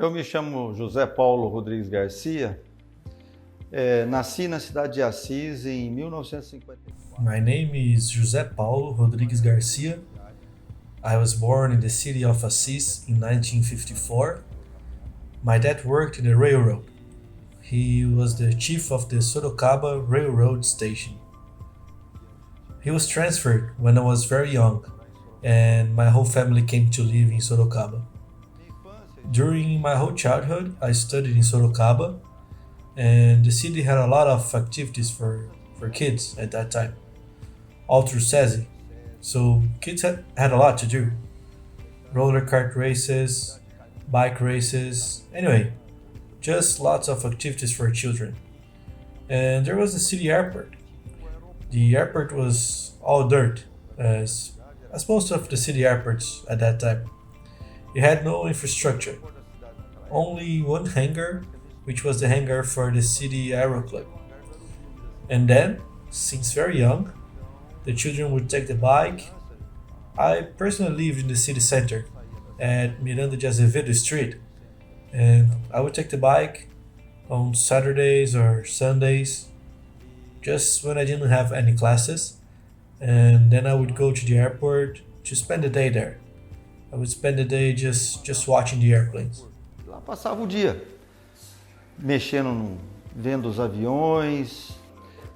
eu me chamo José Paulo Rodrigues Garcia, nasci na cidade de Assis em 1954. My name is José Paulo Rodrigues Garcia. I was born in the city of Assis in 1954. My dad worked in the railroad. He was the chief of the Sorocaba Railroad Station. He was transferred when I was very young, and my whole family came to live in Sorocaba. During my whole childhood, I studied in Sorocaba, and the city had a lot of activities for kids at that time, all through SESI. So kids had a lot to do. Roller kart races, bike races, anyway, just lots of activities for children. And there was the city airport. The airport was all dirt, as most of the city airports at that time. It had no infrastructure, only one hangar, which was the hangar for the city aero club. And then, since very young, the children would take the bike. I personally lived in the city center at Miranda de Azevedo Street, and I would take the bike on Saturdays or Sundays, just when I didn't have any classes, and then I would go to the airport to spend the day there. I would spend the day just watching the airplanes. Lá passava o dia, mexendo, vendo os aviões.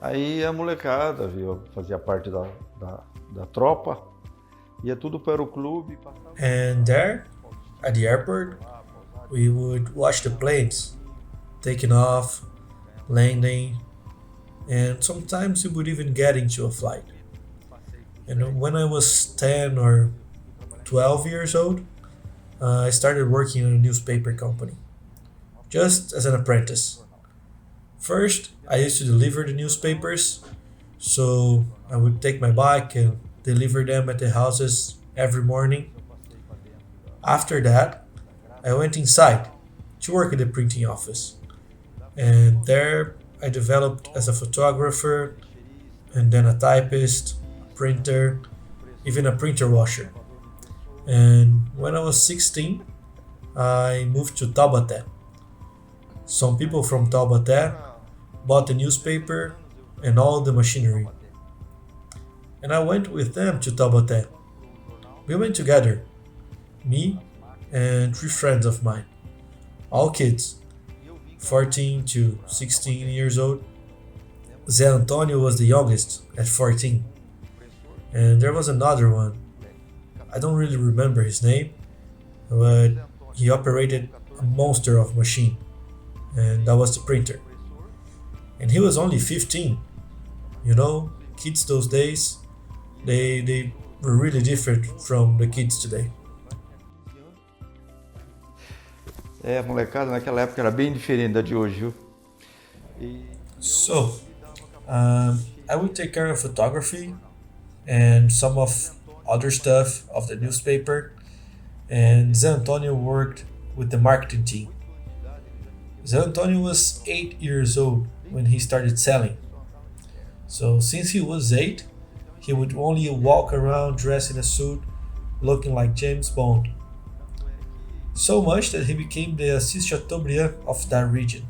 Aí a molecada fazia parte da tropa, ia tudo para o clube. And there, at the airport, we would watch the planes taking off, landing, and sometimes we would even get into a flight. And when I was 10 or 12 years old, I started working in a newspaper company, just as an apprentice. First, I used to deliver the newspapers, so I would take my bike and deliver them at the houses every morning. After that, I went inside to work at the printing office, and there I developed as a photographer, and then a typist, a printer, even a printer washer. And when I was 16, I moved to Taubaté. Some people from Taubaté bought the newspaper and all the machinery. And I went with them to Taubaté. We went together, me and 3 friends of mine, all kids, 14 to 16 years old. Zé Antonio was the youngest at 14. And there was another one. I don't really remember his name, but he operated a monster of machine, and that was the printer. And he was only 15. You know, kids those days, they were really different from the kids today. A molecada naquela época era bem diferente da de hoje, viu? So, I would take care of photography and some of other stuff of the newspaper, and Zé Antonio worked with the marketing team. Zé Antonio was 8 years old when he started selling. So since he was 8, he would only walk around dressed in a suit, looking like James Bond. So much that he became the Assis Chateaubriand of that region.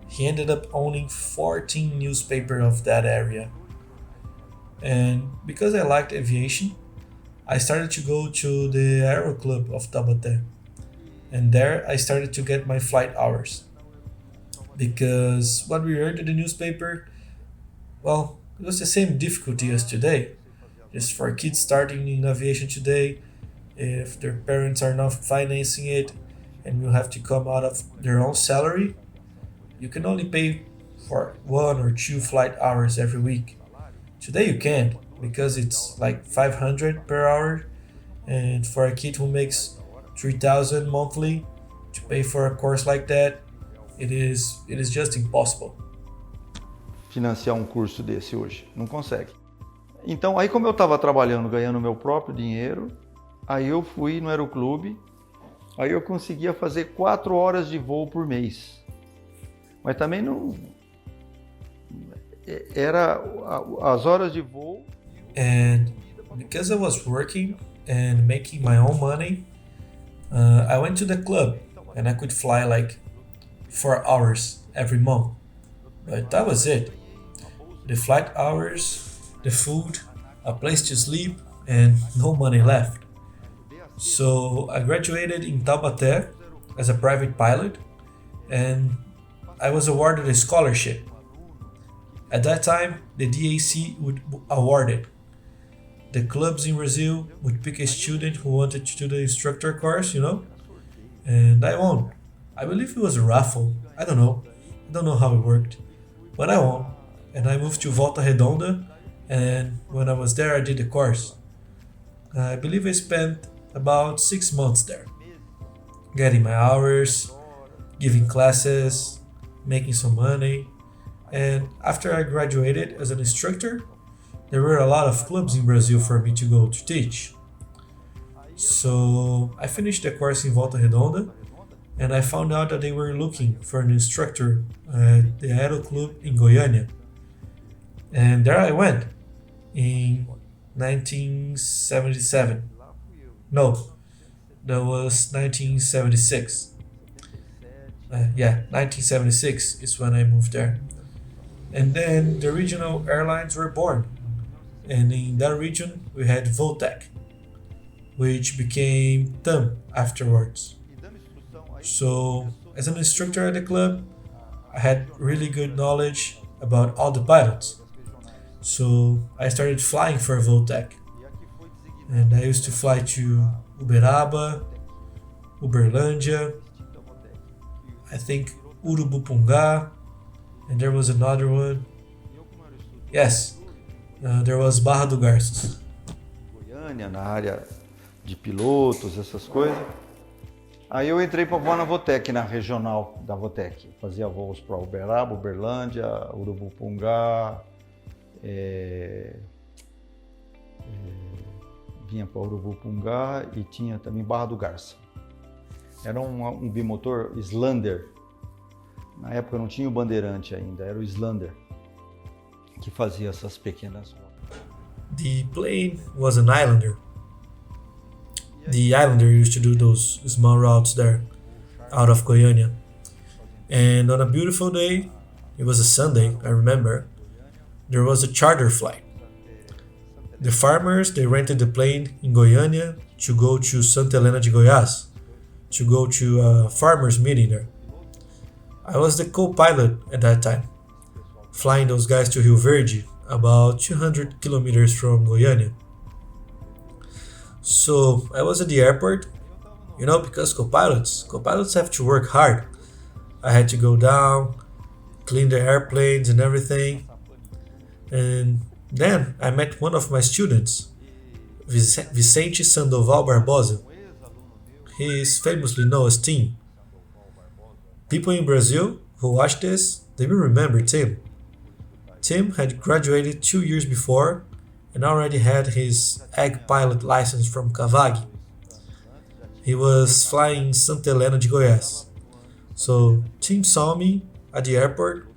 He ended up owning 14 newspapers of that area. And because I liked aviation, I started to go to the Aero Club of Taubaté. And there I started to get my flight hours. Because what we heard in the newspaper, well, it was the same difficulty as today. Just for kids starting in aviation today, if their parents are not financing it and will have to come out of their own salary, you can only pay for 1 or 2 flight hours every week. Today you can't, because it's like 500 per hour, and for a kid who makes 3,000 monthly, to pay for a course like that, it is just impossible. Financiar um curso desse hoje, não consegue. Então, aí como eu estava trabalhando, ganhando meu próprio dinheiro, aí eu fui no aeroclube, aí eu conseguia fazer 4 horas de voo por mês. Mas também não... Era as horas de voo. And because I was working and making my own money, I went to the club and I could fly like 4 hours every month. But that was it. The flight hours, the food, a place to sleep, and no money left. So I graduated in Taubaté as a private pilot, and I was awarded a scholarship. At that time, the DAC would award it. The clubs in Brazil would pick a student who wanted to do the instructor course, and I won. I believe it was a raffle. I don't know. I don't know how it worked, but I won, and I moved to Volta Redonda. And when I was there, I did the course. I believe I spent about 6 months there, getting my hours, giving classes, making some money. And after I graduated as an instructor, there were a lot of clubs in Brazil for me to go to teach. So I finished the course in Volta Redonda, and I found out that they were looking for an instructor at the Aero Club in Goiânia. And there I went in 1977. No, that was 1976. 1976 is when I moved there. And then the regional airlines were born. And in that region, we had Voltec, which became TAM afterwards. So, as an instructor at the club, I had really good knowledge about all the pilots. So, I started flying for Voltec. And I used to fly to Uberaba, Uberlândia, I think Urubupunga, and there was another one. Yes, there was Barra do Garças. Goiânia, na área de pilotos, essas coisas. Aí eu entrei para voar na Voltec, na regional da Voltec. Fazia voos para Uberaba, Uberlândia, Urubupungá, vinha para Urubupungá e tinha também Barra do Garça. Era um bimotor Islander. Na época não tinha o bandeirante ainda, era o Islander que fazia essas pequenas voos. The plane was an Islander. The Islander used to do those small routes there out of Goiânia. And on a beautiful day, it was a Sunday, I remember, there was a charter flight. The farmers, they rented the plane in Goiânia to go to Santa Helena de Goiás, to go to a farmers meeting there. I was the co-pilot at that time, flying those guys to Rio Verde, about 200 kilometers from Goiânia. So I was at the airport, because co-pilots have to work hard. I had to go down, clean the airplanes and everything. And then I met one of my students, Vicente Sandoval Barbosa. He is famously known as Tim. People in Brazil who watch this, they will remember Tim. Tim had graduated 2 years before and already had his egg pilot license from Cavag. He was flying Santa Helena de Goiás. So Tim saw me at the airport,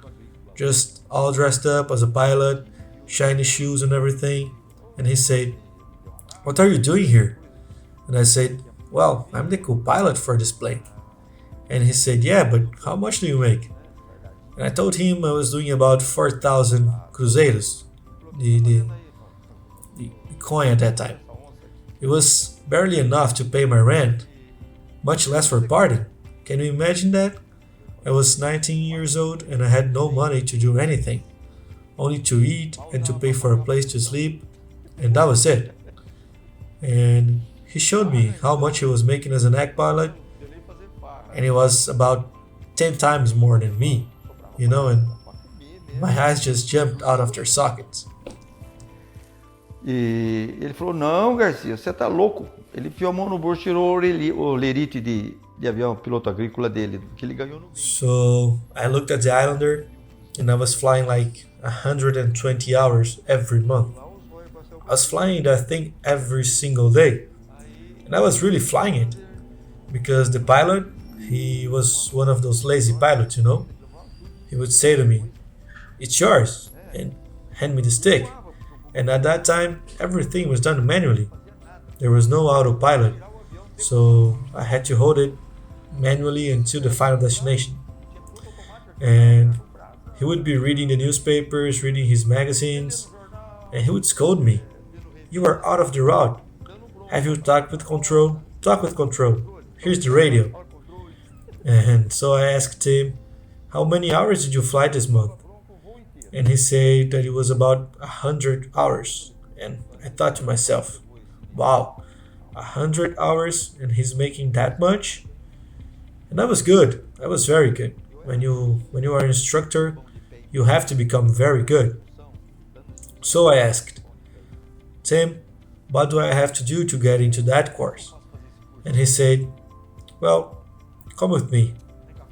just all dressed up as a pilot, shiny shoes and everything, and he said, "What are you doing here?" And I said, "Well, I'm the co-pilot for this plane." And he said, "Yeah, but how much do you make?" And I told him I was doing about 4,000 cruzeiros, the coin at that time. It was barely enough to pay my rent, much less for partying. Can you imagine that? I was 19 years old and I had no money to do anything, only to eat and to pay for a place to sleep, and that was it. And he showed me how much he was making as an egg pilot, and it was about 10 times more than me, and my eyes just jumped out of their sockets. E ele falou, não, Garcia, você tá louco. Ele enfiou a mão no bolso, tirou o lerite de avião piloto agrícola dele, que ele ganhou no... So I looked at the Islander and I was flying like 120 hours every month. I was flying that thing every single day. And I was really flying it because the pilot, he was one of those lazy pilots, He would say to me, "It's yours," and hand me the stick. And at that time, everything was done manually. There was no autopilot, so I had to hold it manually until the final destination. And he would be reading the newspapers, reading his magazines, and he would scold me. You are out of the route. Have you talked with control? Talk with control. Here's the radio. And so I asked him, how many hours did you fly this month? And he said that it was about 100 hours. And I thought to myself, wow, 100 hours and he's making that much? And that was good. That was very good. When you are an instructor, you have to become very good. So I asked, Tim, what do I have to do to get into that course? And he said, well, come with me.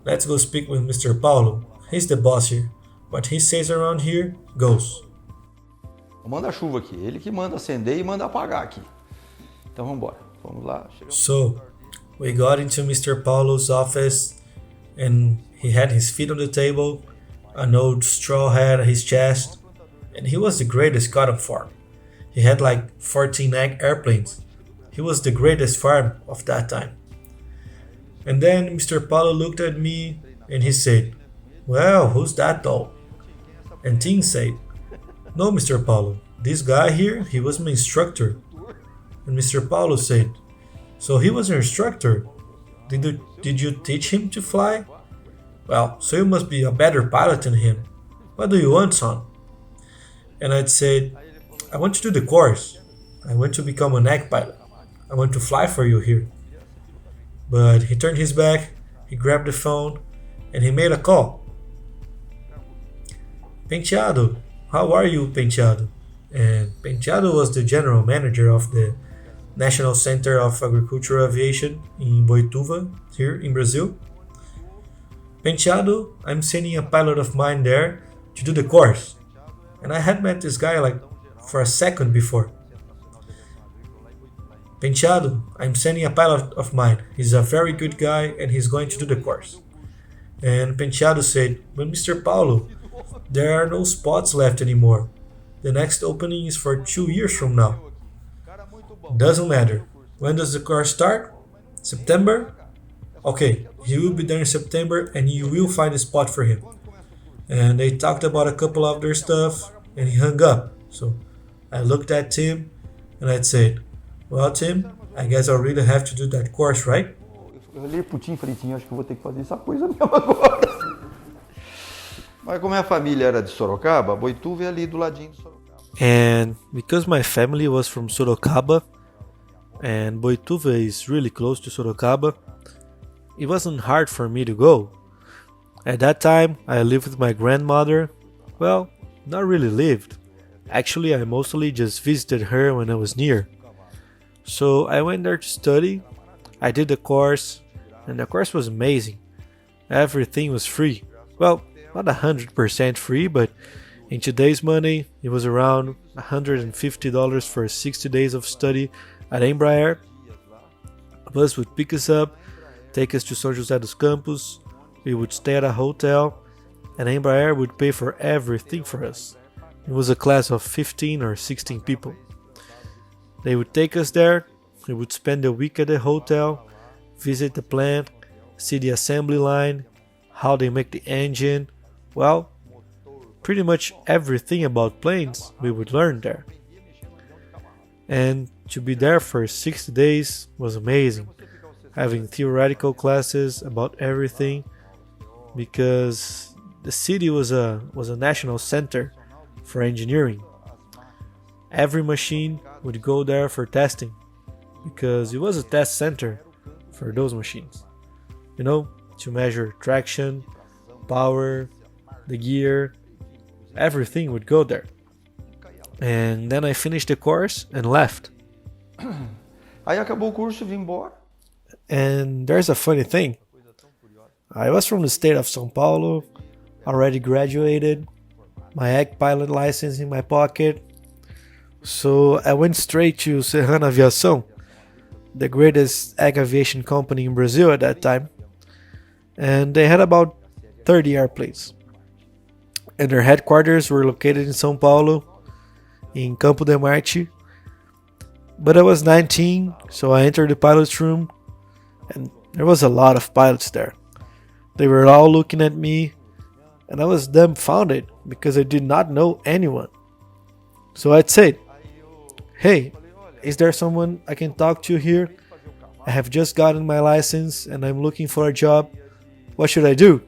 Let's go speak with Mr. Paulo. He's the boss here. What he says around here goes. Manda chuva aqui, ele que manda acender e manda apagar aqui. Então vamos embora, vamos lá. So we got into Mr. Paulo's office and he had his feet on the table, an old straw hat at his chest, and he was the greatest cotton farm. He had like 14 airplanes. He was the greatest farm of that time. And then Mr. Paulo looked at me and he said, well, who's that though? And Tim said, no, Mr. Paulo, this guy here, he was my instructor. And Mr. Paulo said, so he was your instructor? Did you teach him to fly? Well, so you must be a better pilot than him. What do you want, son? And I said, I want to do the course. I want to become an egg pilot. I want to fly for you here. But he turned his back, he grabbed the phone, and he made a call. Penteado, how are you, Penteado? And Penteado was the general manager of the National Center of Agricultural Aviation in Boituva, here in Brazil. Penteado, I'm sending a pilot of mine there to do the course. And I had met this guy like for a second before. Penteado, I'm sending a pilot of mine. He's a very good guy and he's going to do the course. And Penteado said, but Mr. Paulo, there are no spots left anymore. The next opening is for 2 years from now. Doesn't matter. When does the course start? September? Okay, he will be there in September and you will find a spot for him. And they talked about a couple of their stuff and he hung up. So I looked at Tim and I said, well, Tim, I guess I really have to do that course, right? Eu olhei pro Tim e falei, Tim, acho que eu vou ter que fazer essa coisa mesmo agora. Mas como minha família era de Sorocaba, Boituva é ali do ladinho de Sorocaba. And because my family was from Sorocaba, and Boituva is really close to Sorocaba, it wasn't hard for me to go. At that time, I lived with my grandmother. Well, not really lived. Actually, I mostly just visited her when I was near. So I went there to study. I did the course, and the course was amazing. Everything was free. Well, not 100% free, but in today's money, it was around $150 for 60 days of study at Embraer. A bus would pick us up, take us to São José dos Campos. We would stay at a hotel, and Embraer would pay for everything for us. It was a class of 15 or 16 people. They would take us there, we would spend a week at the hotel, visit the plant, see the assembly line, how they make the engine. Well, pretty much everything about planes we would learn there. And to be there for 60 days was amazing, having theoretical classes about everything, because the city was a national center for engineering. Every machine would go there for testing, because it was a test center for those machines. You know, to measure traction, power, the gear, everything would go there. And then I finished the course and left. Aí acabou o curso, vim embora. And there's a funny thing. I was from the state of São Paulo, already graduated, my egg pilot license in my pocket. So I went straight to Garcia Aviação, the greatest egg aviation company in Brazil at that time. And they had about 30 airplanes. And their headquarters were located in São Paulo, in Campo de Marte. But I was 19, so I entered the pilot's room, and There was a lot of pilots there. They were all looking at me, and I was dumbfounded because I did not know anyone. So I said, "Hey, is there someone I can talk to here? I have just gotten my license and I'm looking for a job. What should I do?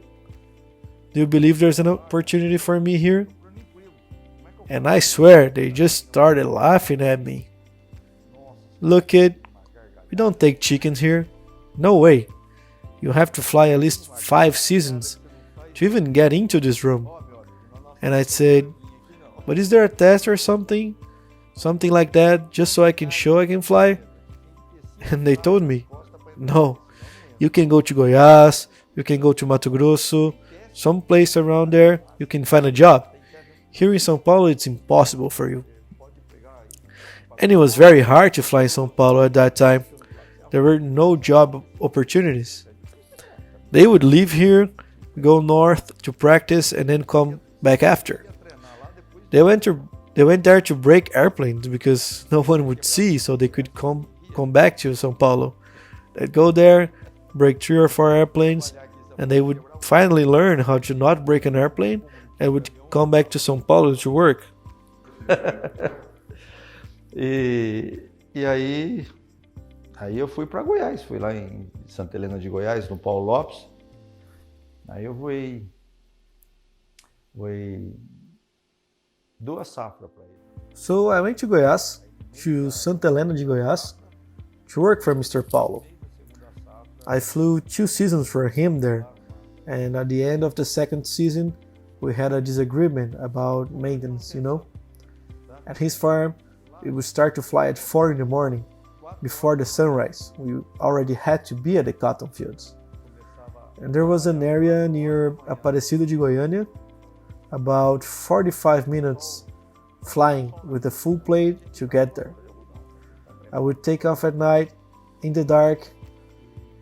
Do you believe there's an opportunity for me here?" And I swear they just started laughing at me. "Look, kid, we don't take chickens here. No way. You have to fly at least 5 seasons to even get into this room." And I said, "But is there a test or something? Something like that, just so I can show I can fly?" And they told me, "No, you can go to Goiás, you can go to Mato Grosso, some place around there, you can find a job. Here in São Paulo, it's impossible for you." And it was very hard to fly in São Paulo at that time. There were no job opportunities. They would leave here, go north to practice, and then come back after. They went there to break airplanes because no one would see, so they could come back to São Paulo. They'd go there, break 3 or 4 airplanes, and they would finally learn how to not break an airplane and would come back to São Paulo to work. E aí eu fui para Goiás, fui lá em Santa Helena de Goiás, no Paulo Lopes. Aí eu voei 2 safras para ele. So I went to Goiás, to Santa Helena de Goiás, to work for Mr. Paulo. I flew 2 seasons for him there, and at the end of the 2nd season, we had a disagreement about maintenance, At his farm, we would start to fly at 4 in the morning, before the sunrise. We already had to be at the cotton fields. And there was an area near Aparecida de Goiânia, about 45 minutes flying with a full plane to get there. I would take off at night, in the dark,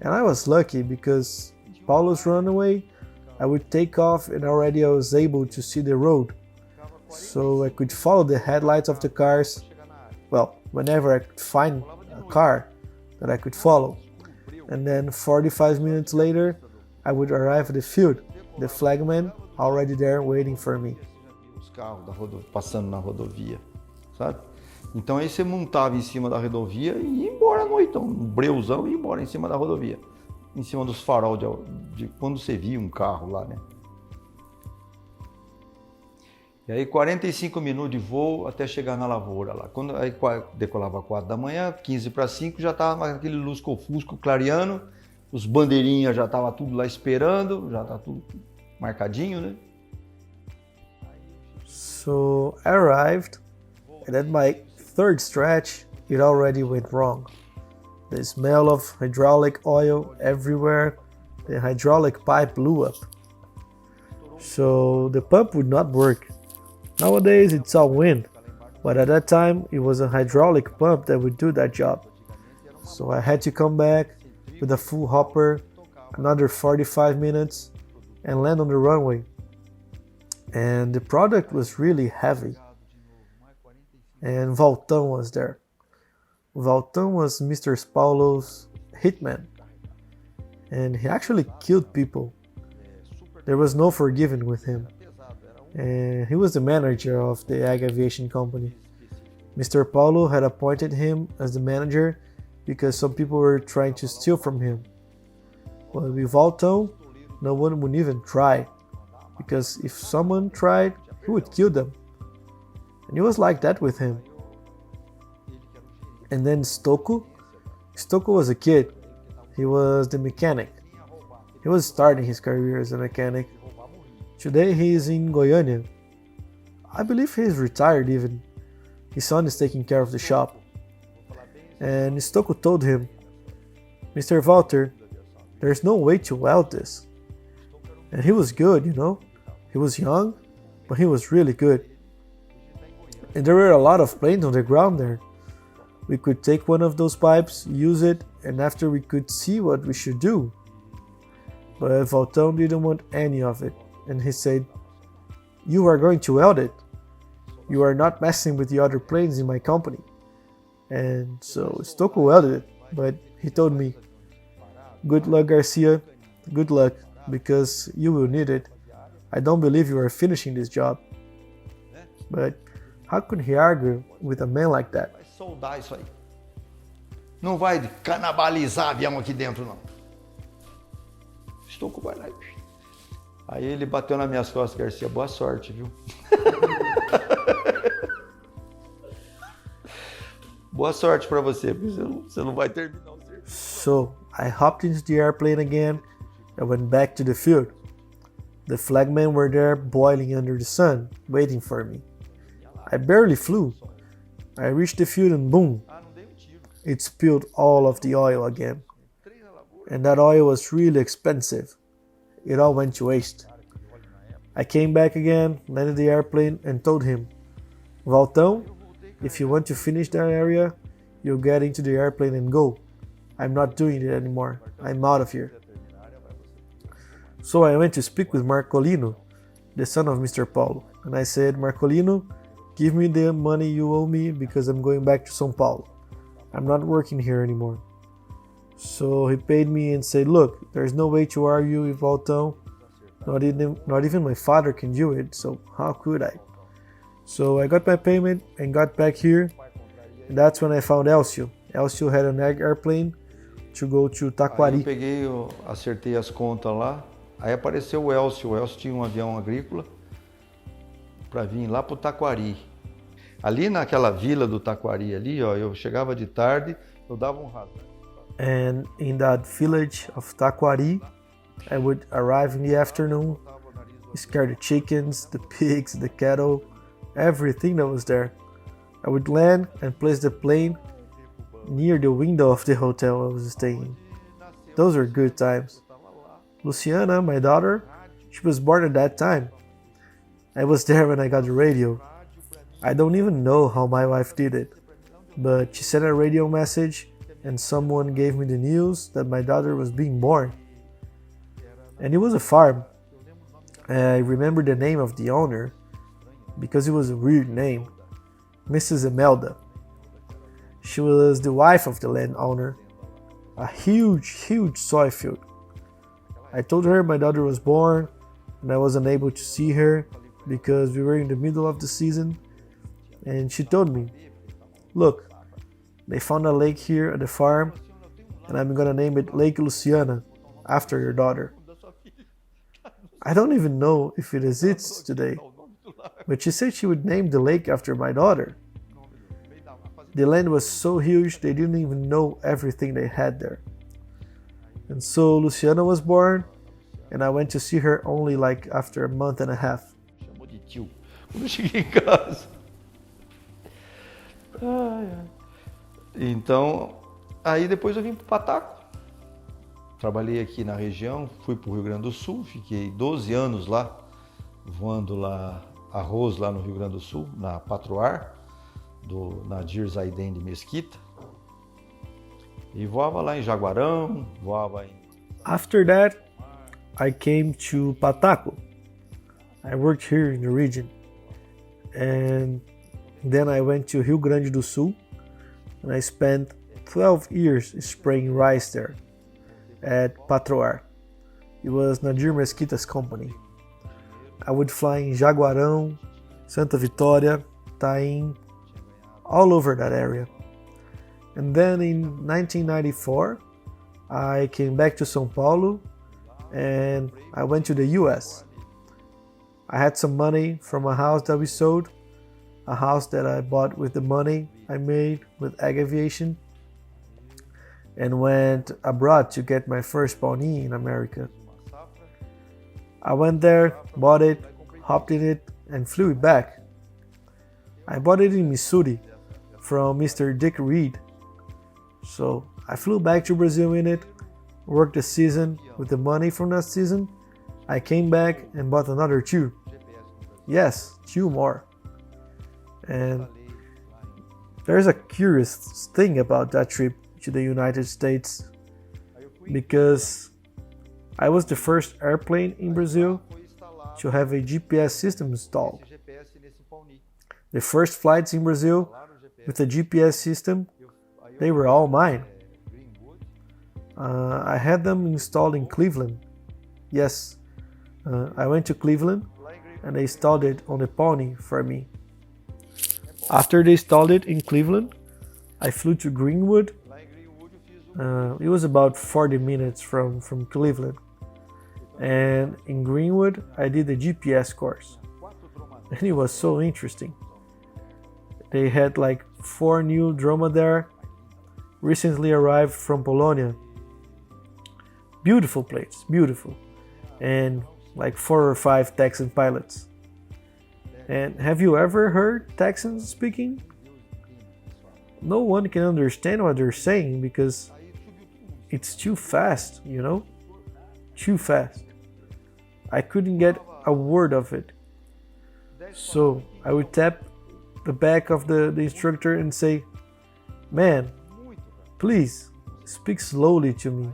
and I was lucky because Paulo's runway, I would take off and already I was able to see the road. So I could follow the headlights of the cars, whenever I could find a car that I could follow. And then 45 minutes later, I would arrive at the field, the flagman already there waiting for me. Os carros passando na rodovia, sabe? Então aí você montava em cima da rodovia e ia embora à noite, um breuzão e ia embora em cima da rodovia. Em cima dos farol de quando você via um carro lá, né? E aí 45 minutos de voo até chegar na lavoura lá. Quando aí decolava 4 da manhã, 15 para 5, já estava aquele lusco-fusco clareando, os bandeirinhas já estavam tudo lá esperando, já tá tudo marcadinho, né? So I arrived, and at my 3rd stretch, it already went wrong. The smell of hydraulic oil everywhere, the hydraulic pipe blew up. So the pump would not work. Nowadays it's all wind, but at that time it was a hydraulic pump that would do that job. So I had to come back with a full hopper, another 45 minutes, and land on the runway. And the product was really heavy. And Valtão was there. Valtão was Mr. Paulo's hitman. And he actually killed people. There was no forgiving with him. And he was the manager of the aviation company. Mr. Paulo had appointed him as the manager because some people were trying to steal from him. But with Valtão, no one would even try, because if someone tried, he would kill them. And it was like that with him. And then Stocco was a kid. He was the mechanic. He was starting his career as a mechanic. Today he is in Goiânia. I believe he is retired even. His son is taking care of the shop. And Stocco told him, "Mr. Walter, there's no way to weld this." And he was good, He was young, but he was really good. And there were a lot of planes on the ground there. We could take one of those pipes, use it, and after we could see what we should do. But Valtão didn't want any of it, and he said, "You are going to weld it. You are not messing with the other planes in my company." And so Stocco welded it, but he told me, Good luck, Garcia. Good luck, because you will need it. I don't believe you are finishing this job. But how could he argue with a man like that? Vai soldar isso aí. Não vai canibalizar avião aqui dentro, não. Estou com o vai. Aí ele bateu nas minhas costas, Garcia, boa sorte, viu? Boa sorte para você, porque você não vai terminar o serviço. So I hopped into the airplane again and went back to the field. The flagmen were there boiling under the sun, waiting for me. I barely flew. I reached the field and boom, it spilled all of the oil again. And that oil was really expensive. It all went to waste. I came back again, landed the airplane and told him, Valtão, if you want to finish that area, you get into the airplane and go. I'm not doing it anymore. I'm out of here. So I went to speak with Marcolino, the son of Mr. Paulo, and I said, Marcolino, give me the money you owe me because I'm going back to São Paulo. I'm not working here anymore. So he paid me and said, look, there's no way to argue with Valtão. Not even my father can do it, so how could I? So I got my payment and got back here. And that's when I found Elcio. Elcio had an airplane to go to Taquari. Aí eu peguei, acertei as contas lá. Aí apareceu o Elcio. O Elcio tinha um avião agrícola para vir lá pro Taquari. Ali naquela vila do Taquari ali, ó, eu chegava de tarde, eu dava um rasgo. And in that village of Taquari, I would arrive in the afternoon, scare the chickens, the pigs, the cattle, everything that was there. I would land and place the plane near the window of the hotel I was staying in. Those were good times. Luciana, my daughter, she was born at that time. I was there when I got the radio. I don't even know how my wife did it, but she sent a radio message and someone gave me the news that my daughter was being born. And it was a farm. I remember the name of the owner because it was a weird name, Mrs. Imelda. She was the wife of the landowner, a huge soy field. I told her my daughter was born and I wasn't able to see her because we were in the middle of the season, and she told me, look, they found a lake here at the farm and I'm gonna name it Lake Luciana after your daughter. I don't even know if it exists today, but she said she would name the lake after my daughter. The land was so huge they didn't even know everything they had there. And so Luciana was born, and I went to see her only like after a month and a half. Chamou de tio. Quando eu cheguei em casa. Então, aí depois eu vim pro Pataco. Trabalhei aqui na região, fui pro Rio Grande do Sul, fiquei 12 anos lá, voando lá arroz lá no Rio Grande do Sul, na Patroar, do Nadir Zaiden de Mesquita. E voava lá em Jaguarão, voava em... After that, I came to Pataco. I worked here in the region. And then I went to Rio Grande do Sul, and I spent 12 years spraying rice there at Patroar. It was Nadir Mesquita's company. I would fly in Jaguarão, Santa Vitória, Taim, all over that area. And then in 1994, I came back to São Paulo and I went to the US. I had some money from a house that we sold, a house that I bought with the money I made with aviation, and went abroad to get my first pony in America. I went there, bought it, hopped in it, and flew it back. I bought it in Missouri from Mr. Dick Reed. So I flew back to Brazil in it, worked the season with the money from that season. I came back and bought another two. Yes, two more. And there's a curious thing about that trip to the United States, because I was the first airplane in Brazil to have a GPS system installed. The first flights in Brazil with a GPS system, they were all mine. I had them installed in Cleveland. Yes, I went to Cleveland and they installed it on a pony for me. After they installed it in Cleveland, I flew to Greenwood. It was about 40 minutes from Cleveland. And in Greenwood, I did the GPS course. And it was so interesting. They had like 4 new dromedare recently arrived from Polonia. Beautiful planes, beautiful. And like 4 or 5 Texan pilots. And have you ever heard Texans speaking? No one can understand what they're saying because it's too fast, you know? Too fast. I couldn't get a word of it. So I would tap the back of the instructor and say, "Man, please speak slowly to me.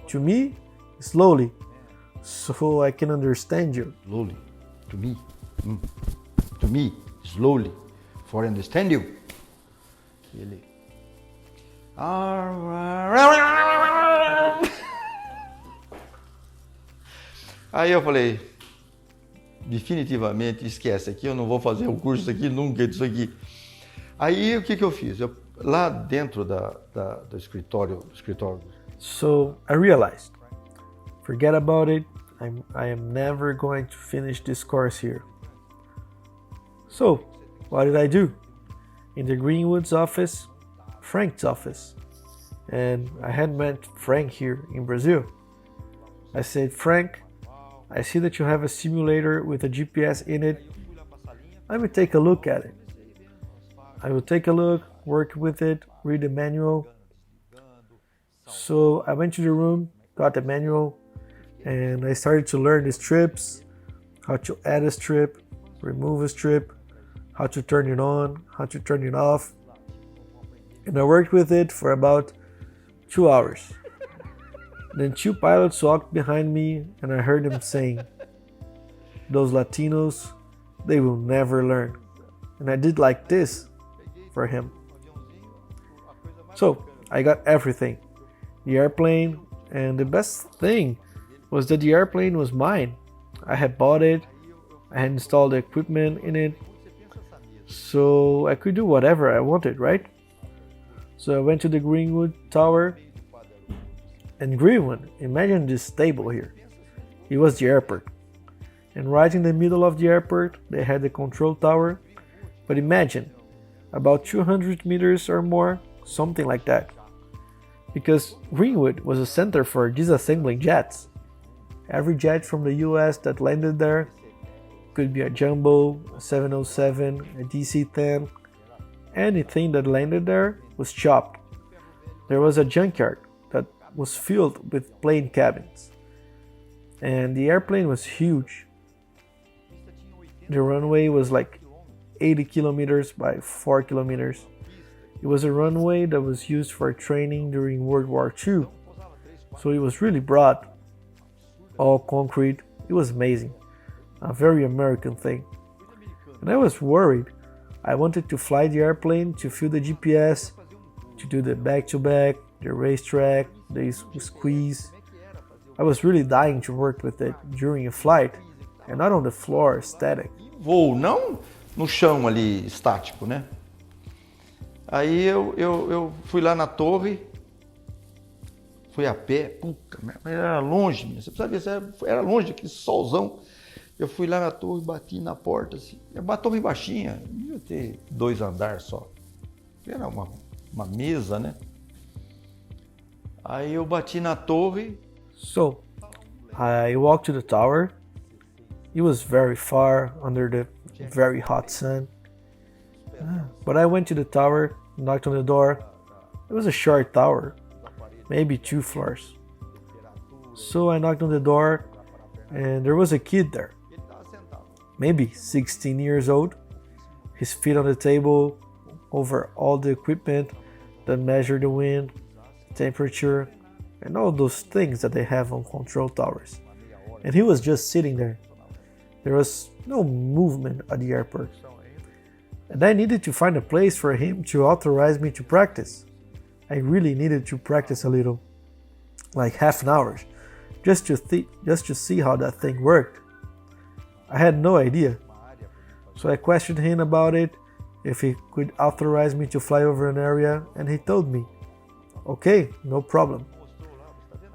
To me, slowly, so I can understand you." Slowly, to me. To me, slowly, for I understand you. Ele. Aí eu falei, definitivamente esquece aqui, eu não vou fazer o curso aqui nunca disso aqui. Aí o que eu fiz? Lá dentro do escritório. So I realized, forget about it. I am never going to finish this course here. So what did I do? In the Greenwood's office, Frank's office, and I had met Frank here in Brazil. I said, "Frank, I see that you have a simulator with a GPS in it. Let me take a look at it." I will take a look, work with it, read the manual. So I went to the room, got the manual, and I started to learn the strips, how to add a strip, remove a strip, how to turn it on, how to turn it off. And I worked with it for about 2 hours. Then 2 pilots walked behind me and I heard them saying, "Those Latinos, they will never learn." And I did like this for him. So I got everything. The airplane, and the best thing was that the airplane was mine. I had bought it, I had installed the equipment in it, so I could do whatever I wanted, right? So I went to the Greenwood Tower. And Greenwood, imagine this table here. It was the airport. And right in the middle of the airport, they had the control tower. But imagine, about 200 meters or more, something like that. Because Greenwood was a center for disassembling jets. Every jet from the US that landed there, could be a Jumbo, a 707, a DC-10, anything that landed there was chopped. There was a junkyard that was filled with plane cabins. And the airplane was huge. The runway was like 80 kilometers by 4 kilometers. It was a runway that was used for training during World War II. So it was really broad, all concrete. It was amazing, a very American thing. And I was worried. I wanted to fly the airplane to feel the GPS, to do the back-to-back, the racetrack, the squeeze. I was really dying to work with it during a flight, and not on the floor, static. Voo, não no chão ali, estático, né? Aí eu fui lá na torre, fui a pé, puta, era longe, você precisa ver, era longe, aquele solzão. Eu fui lá na torre, bati na porta, assim, uma torre baixinha, devia ter 2 andares só. Era uma mesa, né? Aí eu bati na torre. So, I walked to the tower. It was very far under the very hot sun. But I went to the tower, knocked on the door. It was a short tower, maybe 2 floors. So I knocked on the door and there was a kid there, maybe 16 years old, his feet on the table, over all the equipment that measure the wind, temperature, and all those things that they have on control towers. And he was just sitting there. There was no movement at the airport. And I needed to find a place for him to authorize me to practice. I really needed to practice a little. like half an hour, just to see how that thing worked. I had no idea. So I questioned him about it, if he could authorize me to fly over an area, and he told me, okay, no problem.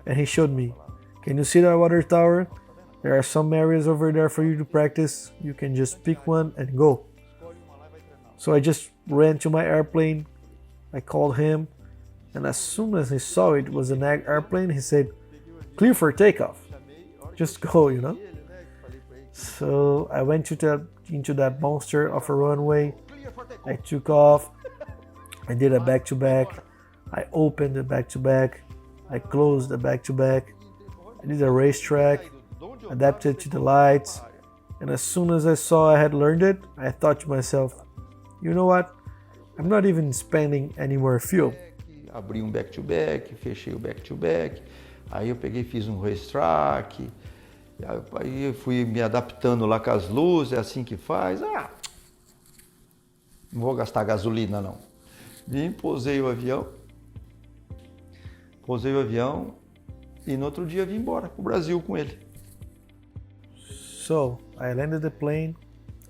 And he showed me, can you see that water tower? There are some areas over there for you to practice. You can just pick one and go. So I just ran to my airplane. I called him, and as soon as he saw it was an airplane, he said, clear for takeoff. Just go, you know? So I went into that monster of a runway. I took off. I did a back-to-back. I opened the back-to-back. I closed the back-to-back. I did a racetrack, adapted to the lights. And as soon as I saw I had learned it, I thought to myself, you know what? I'm not even spending any more fuel. Abri back-to-back, fechei o back-to-back. Aí eu peguei e fiz racetrack. Aí eu fui me adaptando lá com as luzes, é assim que faz. Não vou gastar gasolina não. Vim, pousei o avião e no outro dia vim embora pro Brasil com ele. So I landed the plane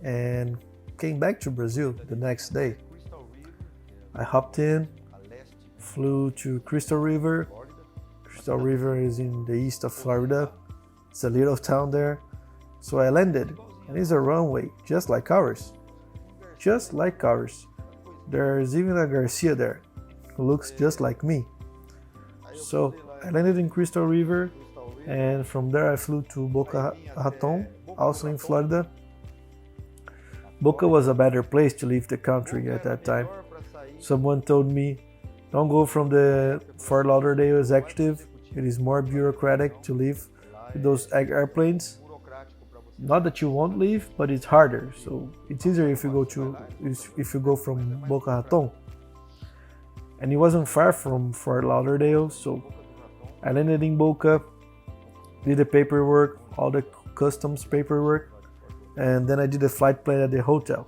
and came back to Brazil the next day. I hopped in, flew to Crystal River. Crystal River is in the east of Florida. It's a little town there. So I landed, and it's a runway just like ours. Just like ours. There's even a Garcia there who looks just like me. So I landed in Crystal River, and from there I flew to Boca Raton, also in Florida. Boca was a better place to leave the country at that time. Someone told me, don't go from the Fort Lauderdale executive. It is more bureaucratic to leave with those airplanes. Not that you won't leave, but it's harder. So it's easier if you go from Boca Raton. And it wasn't far from Fort Lauderdale, so I landed in Boca, did the paperwork, all the customs paperwork, and then I did the flight plan at the hotel.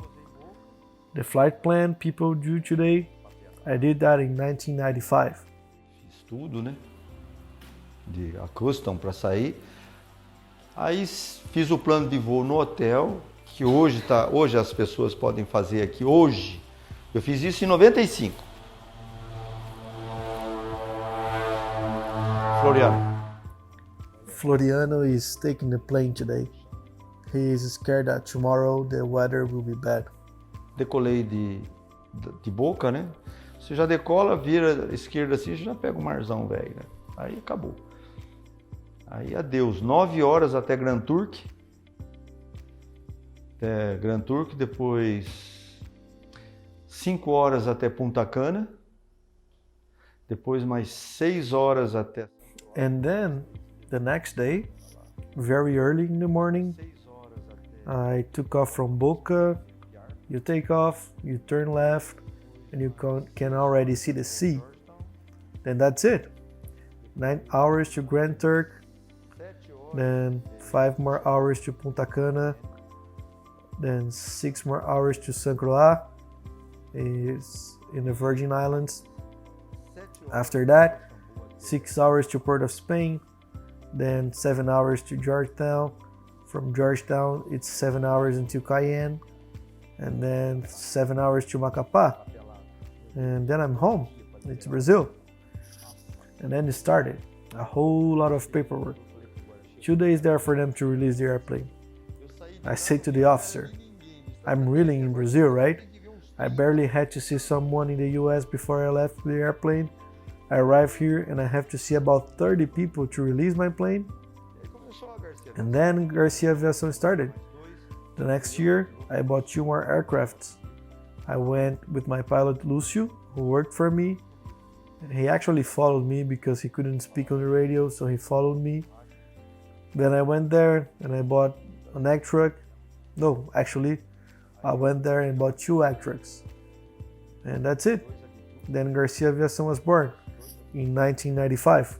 The flight plan people do today, I did that in 1995. Fiz tudo, né? De a custom para sair. Aí fiz o plano de voo no hotel, que hoje as pessoas podem fazer aqui. Hoje, eu fiz isso em 95. Floriano is taking the plane today. He is scared that tomorrow the weather will be bad. Decolei de Boca, né? Você já decola, vira à esquerda assim, já pega o marzão velho, né? Aí acabou. Aí adeus, 9 horas até Grand Turk. Depois 5 horas até Punta Cana. Depois mais 6 horas até... And then, the next day, very early in the morning, I took off from Boca. You take off, you turn left, and you can already see the sea. Then that's it. 9 hours to Grand Turk, then 5 more hours to Punta Cana, then 6 more hours to San Croix, is in the Virgin Islands. After that, 6 hours to Port of Spain, then 7 hours to Georgetown. From Georgetown, it's 7 hours into Cayenne, and then 7 hours to Macapá. And then I'm home. It's Brazil. And then it started. A whole lot of paperwork. 2 days there for them to release the airplane. I say to the officer, I'm really in Brazil, right? I barely had to see someone in the US before I left the airplane. I arrive here and I have to see about 30 people to release my plane. And then Garcia Aviação started. The next year, I bought 2 more aircrafts. I went with my pilot Lucio, who worked for me. And he actually followed me because he couldn't speak on the radio, so he followed me. Then I went there and I bought an egg truck. No, actually, I went there and bought 2 egg trucks. And that's it. Then Garcia Aviação was born in 1995.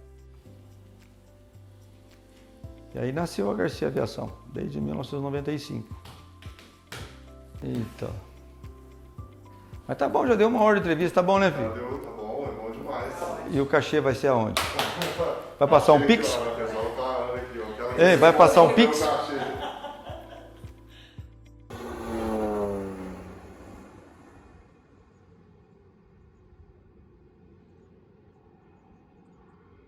E aí nasceu a Garcia Aviação, desde 1995. Eita. Mas tá bom, já deu 1 hora de entrevista, tá bom, né, filho? Já deu, tá bom, é bom demais. E o cachê vai ser aonde? Vai passar um Pix? Ei, vai passar um Pix?